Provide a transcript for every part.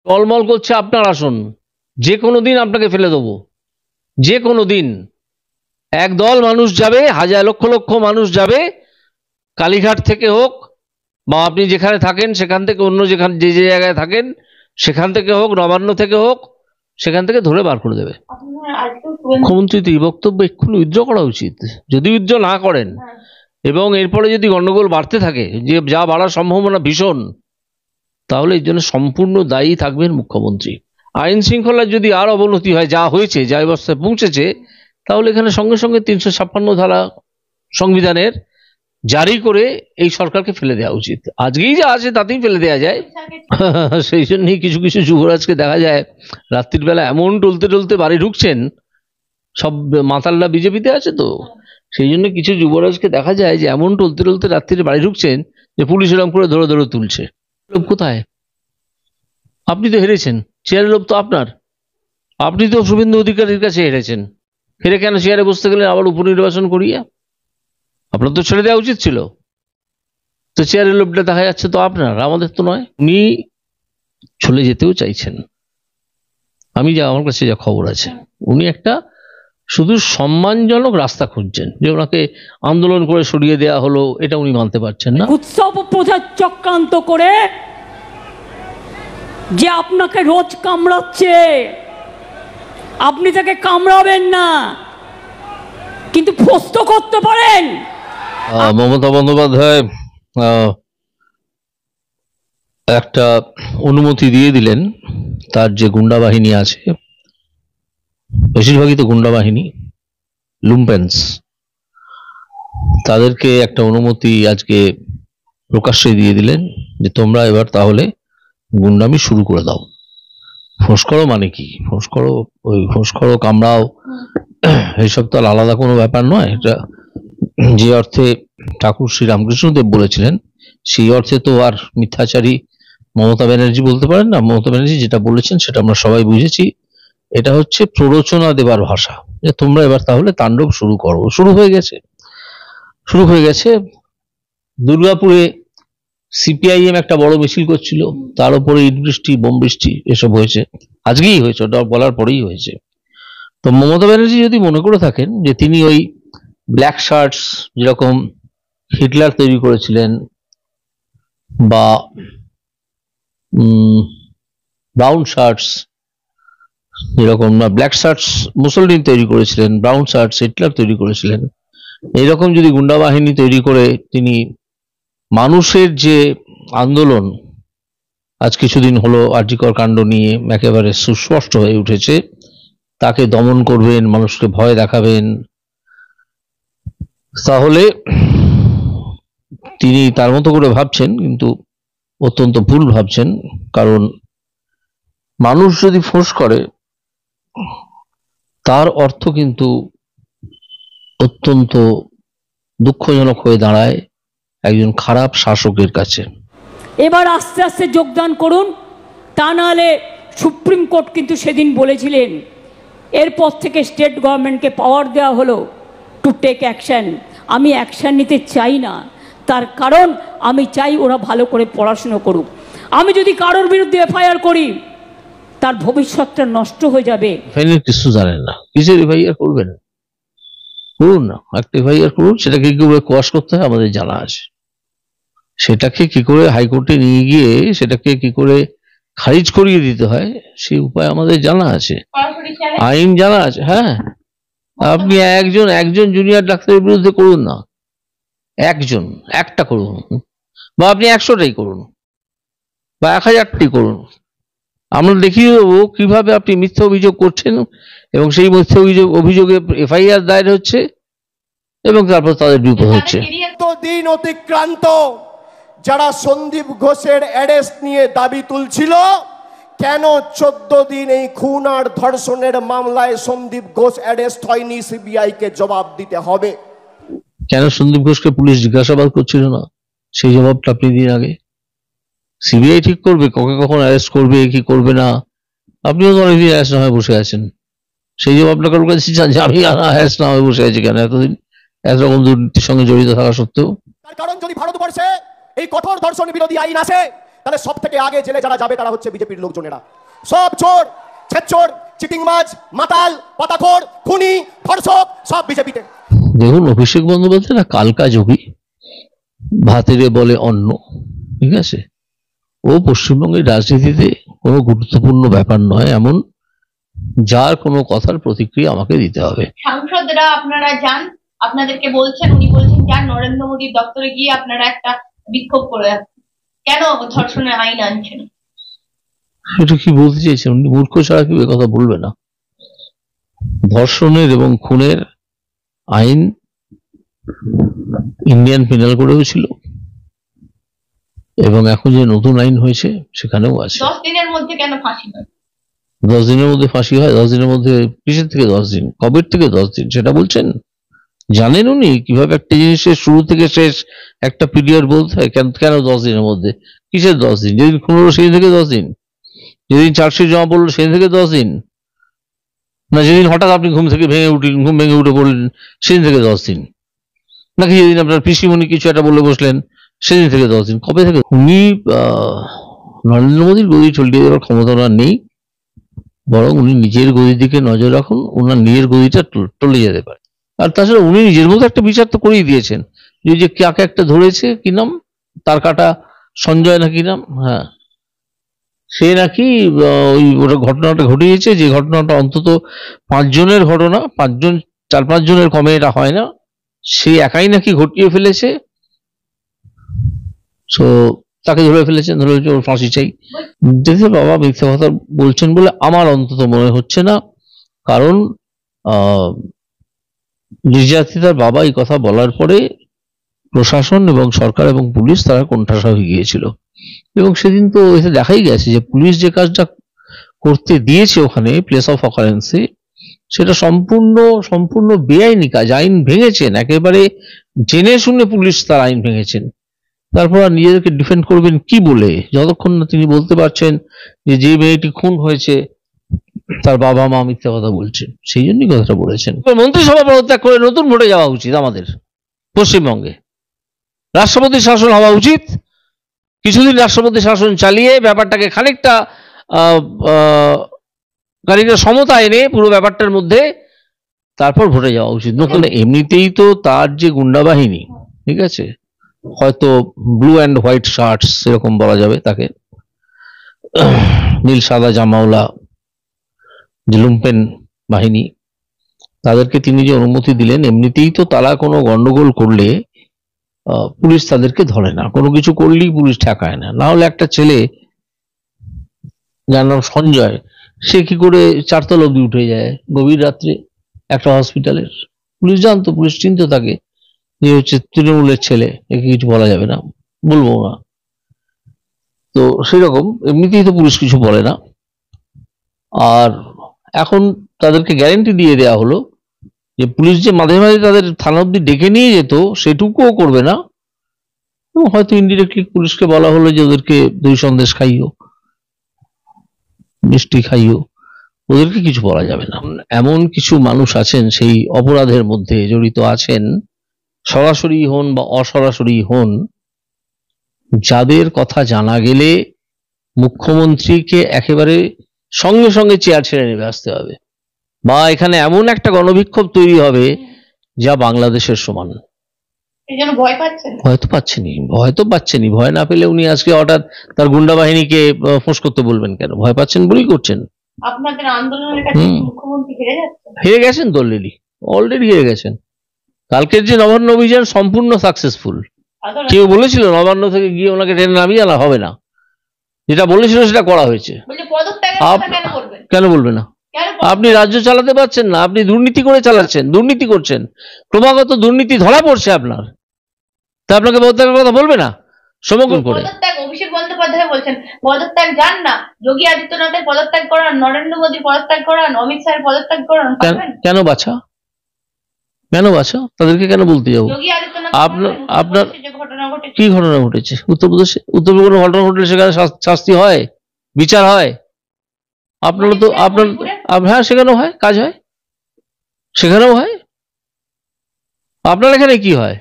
টলমল করছে আপনার আসন, যে কোনো দিন আপনাকে ফেলে দেবো, যে কোনো দিন। একদল মানুষ যাবে, হাজার লক্ষ লক্ষ মানুষ যাবে, কালীঘাট থেকে হোক বা আপনি যেখানে থাকেন সেখান থেকে, অন্য যেখানে যে যে জায়গায় থাকেন সেখান থেকে হোক, নবান্ন থেকে হোক, সেখান থেকে ধরে বার করে দেবে। মুখ্যমন্ত্রী এই বক্তব্য এক্ষুনি উইথড্র করা উচিত। যদি উইথড্র না করেন এবং এরপরে যদি গন্ডগোল বাড়তে থাকে, যে যা বাড়ার সম্ভাবনা ভীষণ, তাহলে এর জন্য সম্পূর্ণ দায়ী থাকবেন মুখ্যমন্ত্রী। আইন শৃঙ্খলার যদি আর অবনতি হয়, যা হয়েছে, যা অবস্থায় পৌঁছেছে, তাহলে এখানে সঙ্গে সঙ্গে 356 ধারা সংবিধানের জারি করে এই সরকারকে ফেলে দেওয়া উচিত। আজকেই যা আছে তাতেই ফেলে দেওয়া যায়। সেই জন্যই কিছু কিছু যুবরাজকে দেখা যায় রাত্রির বেলা এমন টলতে টলতে বাড়ি ঢুকছেন। সব মাতালরা বিজেপিতে আছে তো, সেই জন্য কিছু যুবরাজকে দেখা যায় যে এমন টলতে টলতে রাত্রিরে বাড়ি ঢুকছেন যে পুলিশ এরকম করে ধরে ধরে তুলছে। লোভ কোথায়? আপনি তো হেরেছেন, চেয়ারের লোভ তো আপনার। আপনি তো শুভেন্দু অধিকারীর কাছে হেরেছেন, হেরে কেন চেয়ারে বসতে গেলেন আবার উপনির্বাচন করিয়া? আপনার তো ছেড়ে দেওয়া উচিত ছিল। তো চেয়ারের লোভটা দেখা যাচ্ছে তো আপনার, আমাদের তো নয়। উনি চলে যেতেও চাইছেন, আমি যা, আমার কাছে যা খবর আছে, উনি একটা শুধু সম্মানজনক রাস্তা খুঁজছেন, যে ওনাকে আন্দোলন করে সরিয়ে দেওয়া হলো, এটা উনি মানতে পারছেন না। উৎসব প্রচার চক্রান্ত করে যে আপনাকে রোজ কামড়াচ্ছে, আপনি তাকে কামড়াবেন না, কিন্তু প্রস্ত করতে পারেন। মমতা বন্দ্যোপাধ্যায় একটা অনুমতি দিয়ে দিলেন, তার যে গুন্ডা বাহিনী আছে, বেশিরভাগই তো গুন্ডা বাহিনী, লুম্পেন্স, তাদেরকে একটা অনুমতি আজকে প্রকাশ্যে দিয়ে দিলেন যে তোমরা এবার তাহলে গুন্ডামি শুরু করে দাও। ফোঁস করো মানে কি? ফোঁস করো, ওই ফোঁস করো, কামড়াও, এইসব তো আলাদা কোনো ব্যাপার নয়। এটা যে অর্থে ঠাকুর শ্রী রামকৃষ্ণদেব বলেছিলেন, সেই অর্থে তো আর মিথ্যাচারী মমতা ব্যানার্জি বলতে পারেন না। মমতা ব্যানার্জি যেটা বলেছেন সেটা আমরা সবাই বুঝেছি। এটা হচ্ছে প্ররোচনা দেবার ভাষা, যে তোমরা এবার তাহলে তাণ্ডব শুরু করো। শুরু হয়ে গেছে। দুর্গাপুরে সিপিআইএম একটা বড় মিছিল করছিল, তার উপরে ইট বৃষ্টি, বোম বৃষ্টি এসব হয়েছে। আজকেই হয়েছে, ওটা বলার পরেই হয়েছে। তো মমতা ব্যানার্জি যদি মনে করে থাকেন যে তিনি ওই ব্ল্যাক শার্টস যেরকম হিটলার তৈরি করেছিলেন, বা ব্রাউন শার্টস যেরকম, না ব্ল্যাক শার্টস মুসলিন তৈরি করেছিলেন, ব্রাউন শার্টস হিটলার তৈরি করেছিলেন, এইরকম যদি গুন্ডা বাহিনী তৈরি করে তিনি মানুষের যে আন্দোলন আজ কিছুদিন হলো আরজিকর কাণ্ড নিয়ে একেবারে সুস্পষ্ট হয়ে উঠেছে, তাকে দমন করবেন, মানুষকে ভয় দেখাবেন, তাহলে তিনি তার মতো করে ভাবছেন, কিন্তু অত্যন্ত ভুল ভাবছেন। কারণ মানুষ যদি ফোঁস করে, তার অর্থ কিন্তু অত্যন্ত দুঃখজনক হয়ে দাঁড়ায় একজন খারাপ শাসকের কাছে। এবার আস্তে আস্তে যোগদান করুন, তা নাহলে সুপ্রিম কোর্ট কিন্তু সেদিন বলেছিলেন এরপর থেকে স্টেট গভর্নমেন্টকে পাওয়ার দেওয়া হলো টু টেক অ্যাকশন। আমি অ্যাকশন নিতে চাই না, তার কারণ আমি চাই ওরা ভালো করে পড়াশুনো করুক। আমি যদি কারোর বিরুদ্ধে এফআইআর করি, তার ভবিষ্যৎটা নষ্ট হয়ে যাবে। কিছু জানেন না, কিসের এফআইআর করবেন? করুন না, একটা এফআইআর করুন। সেটাকে কি করে কোয়াশ করতে হয় আমাদের জানা আছে, সেটাকে কি করে হাইকোর্টে নিয়ে গিয়ে সেটাকে কি করে খারিজ করিয়ে দিতে হয় সেই উপায় আমাদের জানা আছে, আইন জানা আছে। হ্যাঁ, আপনি একজন জুনিয়র ডাক্তারের বিরুদ্ধে করুন না, একটা করুন, বা আপনি 100টাই করুন, বা 1000টি করুন। আমরা দেখিয়ে দেবো কিভাবে আপনি মিথ্যা অভিযোগ করছেন, এবং সেই মিথ্যা অভিযোগে এফআইআর দায়ের হচ্ছে, এবং তারপর তাদের বিপদ হচ্ছে। দিন অতিক্রান্ত যারা সন্দীপ ঘোষের অ্যারেস্ট নিয়ে দাবি তুলছিল, কেন 14 দিন এই খুন আর ধর্ষণের মামলায় সন্দীপ ঘোষ অ্যারেস্ট হয়নি? সিবিআই কে জবাব দিতে হবে। কেন সন্দীপ ঘোষকে পুলিশ জিজ্ঞাসাবাদ করছিল না, সেই জবাবটা আপনি দিন আগে। সিবিআই ঠিক করবে কখন কখন অ্যারেস্ট করবে, কি করবে না। আপনিও তো অনেকদিন অ্যারেস্ট না হয়ে বসে আছেন, সেই জবাবটা কারোর কাছে চান যে আমি অ্যারেস্ট না হয়ে বসে আছি কেন এতদিন, একরকম দুর্নীতির সঙ্গে জড়িত থাকা সত্ত্বেও। তার কারণ যদি ভারতবর্ষে এই কঠোর ধর্ষণ বিরোধী আইন আসে, তাহলে সব থেকে আগে জেলে যারা যাবে তারা হচ্ছে বিজেপির লোকজনেরা। সব চোর, ছেচোর, চিটিংবাজ, মাতাল, পাতাখোর, খুনি, ধর্ষক সব বিজেপিতে। দেখুন, অভিষেক বন্দ্যোপাধ্যায় না কালকা যোগী, ভাতেরে বলে অন্ন, ঠিক আছে? ও পশ্চিমবঙ্গের রাজনীতিতে কোনো গুরুত্বপূর্ণ ব্যাপার নয় এমন যার কোনো কথার প্রতিক্রিয়া আমাকে দিতে হবে। সাংসদরা আপনারা যান, আপনাদেরকে বলছেন, উনি বলছেন যান নরেন্দ্র মোদীর দপ্তরে গিয়ে আপনারা একটা বিক্ষোভ করে যাচ্ছেন, কেন ধর্ষণের আইন আনছেন? এটা কি বলতে চাইছেন? উনি মূর্খ ছাড়া কেউ কথা বলবে না। ধর্ষণের এবং খুনের আইন ইন্ডিয়ান পেনাল কোডেও ছিল এবং এখন যে নতুন আইন হয়েছে সেখানেও আছে। 10 দিনের মধ্যে কেন ফাঁসি হয়? 10 দিনের মধ্যে ফাঁসি হয়? 10 দিনের মধ্যে কিসের থেকে 10 দিন? কবের থেকে 10 দিন সেটা বলছেন? জানেন উনি কিভাবে একটা জিনিসের শুরু থেকে শেষ একটা পিরিয়ড বলতে হয়? কেন 10 দিনের মধ্যে? কিসের 10 দিন? যেদিন খুন হলো সেই থেকে 10 দিন? যেদিন চার্জশিট জমা পড়লো সেই থেকে 10 দিন? না যেদিন হঠাৎ আপনি ঘুম ভেঙে উঠে বললেন সেদিন থেকে 10 দিন? নাকি যেদিন আপনার পিসিমণি কিছু একটা বলে বসলেন সেদিন থেকে 10 দিন? কবে থেকে? উনি নরেন্দ্র মোদীর গদি চলিয়ে দেওয়ার ক্ষমতা ওনার নেই, বরং উনি নিজের গদির দিকে নজর রাখুন, ওনার নিজের গদিটা টলে যেতে পারে। আর তাছাড়া উনি নিজের মতো একটা বিচার তো করেই দিয়েছেন, যে কাকে একটা ধরেছে, কি নাম তার, কাটা সঞ্জয় নাকি নাম, হ্যাঁ, সে নাকি ওই ওটা ঘটনাটা ঘটিয়েছে, যে ঘটনাটা অন্তত 5 জনের ঘটনা, 4-5 জনের কমে এটা হয় না, সে একাই নাকি ঘটিয়ে ফেলেছে। তো তাকে ধরে ফেলেছেন, ধরে ওর ফাঁসি চাই। দেখে বাবা মিথ্যা কথা বলছেন বলে আমার অন্তত মনে হচ্ছে না, কারণ নির্যাতিতার বাবা এই কথা বলার পরে প্রশাসন এবং সরকার এবং পুলিশ তারা কোণঠাসা হয়ে গিয়েছিল। এবং সেদিন তো এতে দেখাই গেছে যে পুলিশ যে কাজটা করতে দিয়েছে ওখানে প্লেস অফ অকারেন্সে, সেটা সম্পূর্ণ বেআইনি কাজ। আইন ভেঙেছেন, একেবারে জেনে শুনে পুলিশ তার আইন ভেঙেছেন। তারপর আর নিজেদেরকে ডিফেন্ড করবেন কি বলে, যতক্ষণ না তিনি বলতে পারছেন যে মেয়েটি খুন হয়েছে তার বাবা মা মিথ্যা কথা বলছেন, সেই জন্যই কথাটা বলেছেন। মন্ত্রিসভা পদত্যাগ করে নতুন ভোটে যাওয়া উচিত আমাদের পশ্চিমবঙ্গে। রাষ্ট্রপতি শাসন হওয়া উচিত, কিছুদিন রাষ্ট্রপতি শাসন চালিয়ে ব্যাপারটাকে খানিকটা সমতা এনে পুরো ব্যাপারটার মধ্যে তারপর ভোটে যাওয়া উচিত। নতুন এমনিতেই তো তার যে গুন্ডা বাহিনী, ঠিক আছে, হয়তো ব্লু অ্যান্ড হোয়াইট শার্টস এরকম বলা যাবে তাকে, নীল সাদা জামাওলা যে লুম্পেন বাহিনী, তাদেরকে তিনি যে অনুমতি দিলেন, এমনিতেই তো তারা কোনো গন্ডগোল করলে পুলিশ তাদেরকে ধরে না, কোনো কিছু করলেই পুলিশ ঠেকায় না। না হলে একটা ছেলে যার নাম সঞ্জয়, সে কি করে 4 তলা অব্দি উঠে যায় গভীর রাত্রে একটা হসপিটালের? পুলিশ জানতো, পুলিশ চিনতো তাকে, যে হচ্ছে তৃণমূলের ছেলে, একে কিছু বলা যাবে না, বলবো না। তো সেরকম এমনিতেই তো পুলিশ কিছু বলে না। আর এখন তাদেরকে গ্যারেন্টি দিয়ে দেওয়া হলো যে পুলিশ যে মাঝে মাঝে তাদের থানা অব্দি ডেকে নিয়ে যেত সেটুকুও করবে না। হয়তো ইনডিরেক্টলি পুলিশকে বলা হলো যে ওদেরকে দই সন্দেশ খাইও, মিষ্টি খাইও, ওদেরকে কিছু বলা যাবে না। এমন কিছু মানুষ আছেন সেই অপরাধের মধ্যে জড়িত আছেন, সরাসরি হন বা অসরাসরি হন, যাদের কথা জানা গেলে মুখ্যমন্ত্রীকে একেবারে সঙ্গে সঙ্গে চেয়ার ছেড়ে নেমে আসতে হবে, বা এখানে এমন একটা গণবিক্ষোভ তৈরি হবে যা বাংলাদেশের সমান। ভয় পাচ্ছেন? ভয় তো পাচ্ছেনি। ভয় না পেলে উনি আজকে হঠাৎ তার গুন্ডা বাহিনীকে ফোঁস করতে বলবেন কেন? ভয় পাচ্ছেন বলেই করছেন। আপনাদের আন্দোলনের কাছে মুখ্যমন্ত্রী হেরে গেছেন তো, অলরেডি হেরে গেছেন। কালকের যে নবান্ন অভিযান সম্পূর্ণ সাকসেসফুল। কেউ বলেছিল নবান্ন থেকে গিয়ে ওনাকে ট্রেনে নামিয়ে আনা হবে না? যেটা বলেছিল সেটা করা হয়েছে। কেন বলবে না? আপনি রাজ্য চালাতে পারছেন না, আপনি দুর্নীতি করে চালাচ্ছেন, দুর্নীতি করছেন, ক্রমাগত দুর্নীতি ধরা পড়ছে আপনার, তা আপনাকে পদত্যাগের কথা বলবে না? সমগ্র করে অভিষেক বন্দ্যোপাধ্যায় বলছেন পদত্যাগ যান না, যোগী আদিত্যনাথের পদত্যাগ করান, নরেন্দ্র মোদী পদত্যাগ করান, অমিত শাহের পদত্যাগ করান। কেন বাছা? তাদেরকে কেন বলতে যাবো? আপনার কি ঘটনা ঘটেছে উত্তরপ্রদেশে? কোনো ঘটনা ঘটলে সেখানে শাস্তি হয়, বিচার হয়। আপনারা তো হ্যাঁ, সেখানেও হয়, কাজ হয়, সেখানেও হয়। আপনার এখানে কি হয়?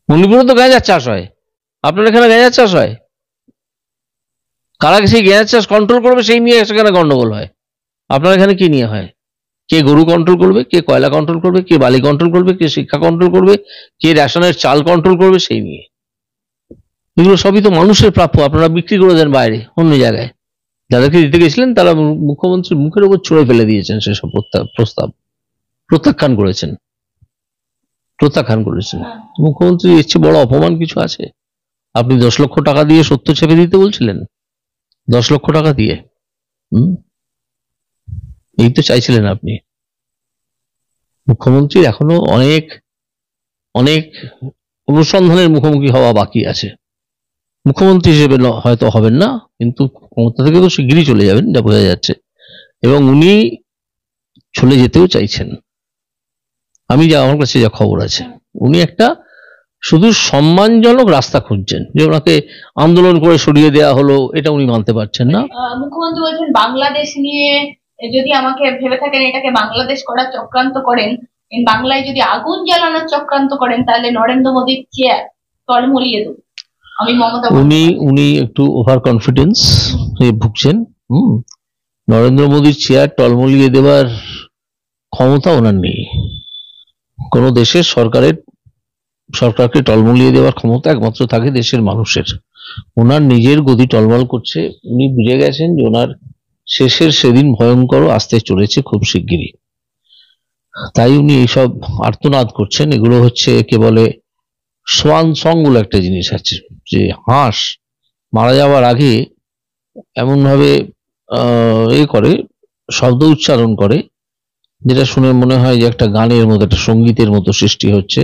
মণিপুরে তো গাঁজার চাষ হয়, আপনার এখানে গেঁয়ার চাষ হয়? কারা সেই গেঁয়ার চাষ কন্ট্রোল করবে সেই নিয়ে সেখানে গন্ডগোল হয়। আপনার এখানে কি নিয়ে হয়? কে গরু কন্ট্রোল করবে, কে কয়লা কন্ট্রোল করবে, কে বালি কন্ট্রোল করবে, কে শিক্ষা কন্ট্রোল করবে, কে রেশনের চাল কন্ট্রোল করবে সেই নিয়ে। এগুলো সবই তো মানুষের প্রাপ্য, আপনারা বিক্রি করে দেন বাইরে অন্য জায়গায়। যাদেরকে দিতে গেছিলেন তারা মুখ্যমন্ত্রীর মুখের উপর ছুঁড়ে ফেলে দিয়েছেন সেসব প্রস্তাব, প্রত্যাখ্যান করেছেন। মুখ্যমন্ত্রী এর চেয়ে বড় অপমান কিছু আছে? আপনি 10 লক্ষ টাকা দিয়ে সত্য চেপে দিতে বলছিলেন, 10 লক্ষ টাকা দিয়ে। এই তো চাইছিলেন আপনি। মুখ্যমন্ত্রীর এখনো অনেক অনেক অনুসন্ধানের মুখোমুখি হওয়া বাকি আছে। মুখ্যমন্ত্রী হিসেবে হয়তো হবেন না, কিন্তু ক্ষমতা থেকে তো শিগগিরই চলে যাবেন যা বোঝা যাচ্ছে, এবং উনি চলে যেতেও চাইছেন। আমার কাছে যা খবর আছে, উনি একটা শুধু সম্মানজনক রাস্তা খুঁজছেন, যে ওনাকে আন্দোলন করে সরিয়ে দেওয়া হলো এটা উনি মানতে পারছেন না। মুখ্যমন্ত্রী বলছেন বাংলাদেশ নিয়ে যদি আমাকে ভেবে থাকেন এটাকে বাংলাদেশ করার চক্রান্ত করেন, বাংলায় যদি আগুন জ্বালানোর চক্রান্ত করেন, তাহলে নরেন্দ্র মোদীর চেয়ার টলমলিয়ে দেব আমি মমতা। উনি একটু ওভার কনফিডেন্স ভুগছেন। নরেন্দ্র মোদীর চেয়ার টলমলিয়ে দেওয়ার ক্ষমতা ওনার নেই। কোন দেশের সরকারকে টলমলিয়ে দেওয়ার ক্ষমতা একমাত্র থাকে দেশের মানুষের। ওনার নিজের গদি টলমল করছে, উনি বুঝে গেছেন যে ওনার শেষের সেদিন ভয়ঙ্কর আসতে চলেছে খুব শিগগিরই। তাই উনি এইসব আর্তনাদ করছেন। এগুলো হচ্ছে একে বলে সোয়ান সং বলে একটা জিনিস আছে, যে হাঁস মারা যাওয়ার আগে এমন ভাবে করে শব্দ উচ্চারণ করে, যেটা শুনে মনে হয় যে একটা গানের মতো, একটা সঙ্গীতের মতো সৃষ্টি হচ্ছে।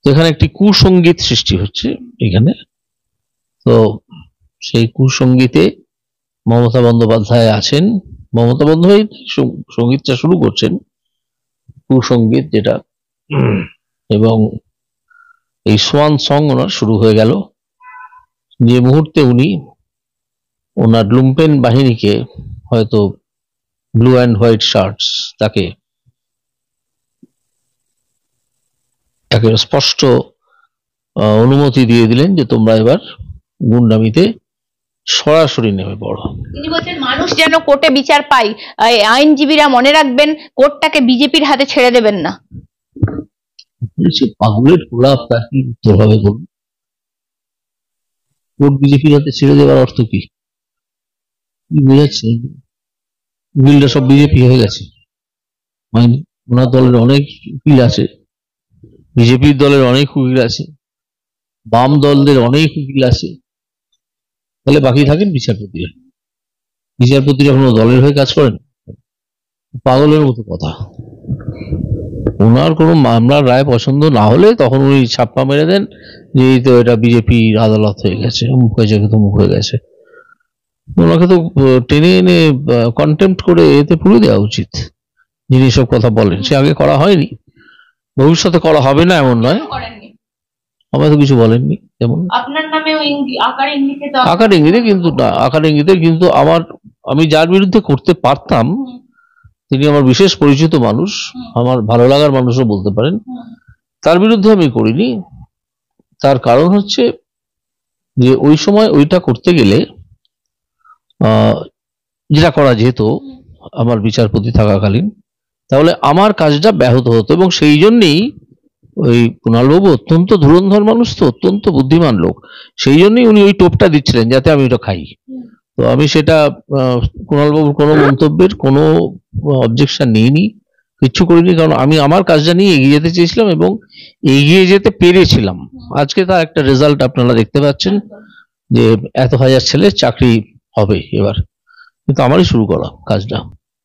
তো এখানে একটি কুসঙ্গীত সৃষ্টি হচ্ছে এখানে। তো সেই কুসঙ্গীতে মমতা বন্দ্যোপাধ্যায় আছেন। মমতা বন্দ্যোপাধ্যায় সঙ্গীতটা শুরু করছেন, কুসঙ্গীত যেটা, এবং এই সোয়ান সং ওনার শুরু হয়ে গেল। যে মুহূর্তে উনি ওনার লুম্পেন বাহিনীকে, হয়তো ব্লু অ্যান্ড হোয়াইট শার্টস, তাকে স্পষ্ট অনুমতি দিয়ে দিলেন যে তোমরা এবার গুন্ডামিতে সরাসরি নেমে পড়ো। তিনি বলছেন মানুষ যেন কোর্টে বিচার পায়, আইনজীবীরা মনে রাখবেন কোর্টটাকে বিজেপির হাতে ছেড়ে দেবেন না। পাগলের প্রলাপ, তার কি উত্তর হবে বলুন? কোর্ট বিজেপির হাতে ছেড়ে দেওয়ার অর্থ কি বোঝাচ্ছে? উকিলরা সব বিজেপি হয়ে গেছে, ওনার দলের অনেক উকিল আছে, বিজেপির দলের অনেক উকিল আছে, বাম দলদের অনেক উকিল আছে, তাহলে বাকি থাকেন বিচারপতিরা। বিচারপতিরা কোনো দলের হয়ে কাজ করেন? পাগলের মতো কথা। ওনার কোনো মামলার রায় পছন্দ না হলে তখন উনি ছাপ্পা মেরে দেন যে এই তো এটা বিজেপির আদালত হয়ে গেছে, মুখ হয়েছে তো মুখ হয়ে গেছে। ওনাকে তো টেনে এনে কন্টেম্প্ট করে এতে পুরো দেওয়া উচিত, যিনি সব কথা বলেন। সে আগে করা হয়নি, ভবিষ্যতে করা হবে না এমন নয়। আমায় তো কিছু বলেননি, যেমন আপনার নামে আকার ইঙ্গিতে, কিন্তু আমি যার বিরুদ্ধে করতে পারতাম তিনি আমার বিশেষ পরিচিত মানুষ, আমার ভালো লাগার মানুষও বলতে পারেন, তার বিরুদ্ধে আমি করিনি। তার কারণ হচ্ছে যে ওই সময় ওইটা করতে গেলে যেটা করা যেত আমার বিচারপতি থাকাকালীন, তাহলে আমার কাজটা ব্যাহত হতো। এবং সেই জন্যই ওই কুণালবাবু অত্যন্ত ধুরন্ধর মানুষ, তো অত্যন্ত বুদ্ধিমান লোক, সেই জন্যই উনি ওই টোপটা দিচ্ছিলেন যাতে আমি ওটা খাই। তো আমি সেটা কুণালবাবুর কোনো মন্তব্যের কোনো অবজেকশন নিইনি, কিচ্ছু করিনি, কারণ আমি আমার কাজটা নিয়ে এগিয়ে যেতে চেয়েছিলাম এবং এগিয়ে যেতে পেরেছিলাম। আজকে তার একটা রেজাল্ট আপনারা দেখতে পাচ্ছেন, যে এত হাজার ছেলের চাকরি হবে এবার, কিন্তু আমারই শুরু করা কাজটা।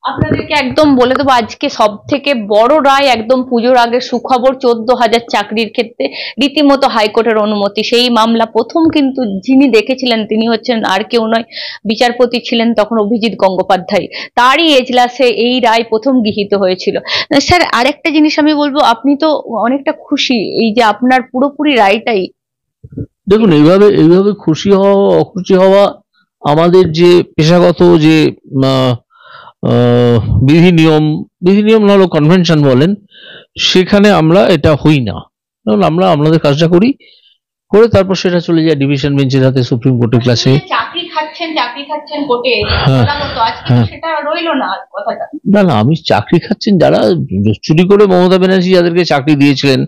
আপনাদেরকে একদম বলে দেবো, আজকে সব থেকে বড় রায়, একদম পুজোর আগে সুখবর, 14,000 চাকরির ক্ষেত্রে রীতিমতো হাইকোর্টের অনুমতি। সেই মামলা প্রথম কিন্তু যিনি দেখেছিলেন তিনি হচ্ছেন আর কেউ নয়, বিচারপতি ছিলেন তখন অভিজিৎ গঙ্গোপাধ্যায়। তারই এজলাসে এই রায় প্রথম গৃহীত হয়েছিল। স্যার, আরেকটা জিনিস আমি বলবো, আপনি তো অনেকটা খুশি এই যে আপনার পুরোপুরি রায়টাই। দেখুন, এইভাবে খুশি হওয়া অখুশি হওয়া আমাদের যে পেশাগত যে বিধি নিয়ম হলো কনভেনশন বলেন, সেখানে আমরা এটা হই না। কারণ আমরা আমাদের কাজটা করি, করে তারপর সেটা চলে যায় ডিভিশন বেঞ্চের হাতে, সুপ্রিম কোর্টের ক্লাসে। চাকরি খাচ্ছেন কোর্টে হ্যাঁ, বলা হতো, আজকে হ্যাঁ। সেটা রইলো না কথাটা। না না, আমি চাকরি খাচ্ছেন যারা চুরি করে মমতা ব্যানার্জি যাদেরকে চাকরি দিয়েছিলেন,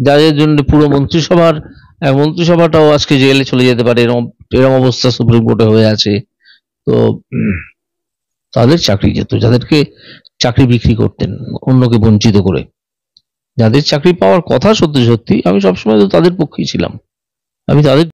যাদের জন্য পুরো মন্ত্রিসভাটাও আজকে জেলে চলে যেতে পারে, এরকম অবস্থা সুপ্রিম কোর্টে হয়ে আছে। তো তাদের চাকরি যেত, যাদেরকে চাকরি বিক্রি করতেন অন্যকে বঞ্চিত করে, যাদের চাকরি পাওয়ার কথা সত্যি সত্যি, আমি সবসময় তো তাদের পক্ষেই ছিলাম। আমি তাদের